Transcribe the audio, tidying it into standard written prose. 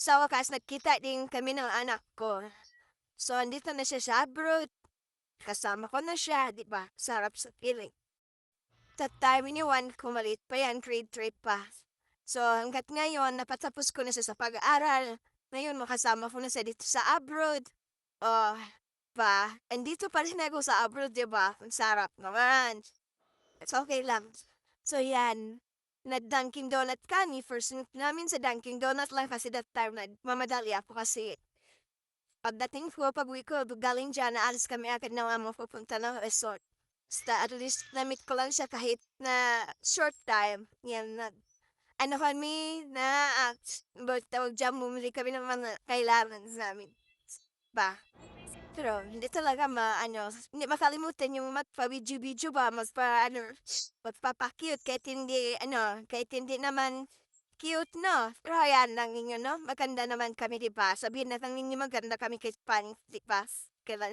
sa wakas nagkita din kami ng anak ko. So, andito na siya sa abroad. Kasama ko na siya, di ba? Sarap sa feeling. That time iniwan ko maliit pa yan, grade 3 pa. So, hanggat ngayon, napatapos ko na siya sa pag-aaral. Ngayon, makasama ko na siya dito sa abroad. Oh, ba? Andito pa rin ako sa abroad, di ba? Ang sarap naman. It's okay lang. So, yan. Nag-Dunkin' Donut kami. First meet namin sa Dunkin' Donut lang kasi that time nagmamadali ako kasi pagdating ko, pag-uwi ko, galing dyan, naalis kami agad na mama pupunta ng resort. Basta at least na-meet ko lang siya kahit na short time. Yan, ano kami, tawag dyan, bumili kami ng mga kailangan namin. Ba? Pero hindi talaga hindi makalimutan yung magpa-video-video ba, magpapa-cute kahit hindi naman cute, no? Pero hayaan lang ninyo, no? Maganda naman kami, di ba? Sabihin na lang ninyo maganda kami kahit pangit, di ba? Kailan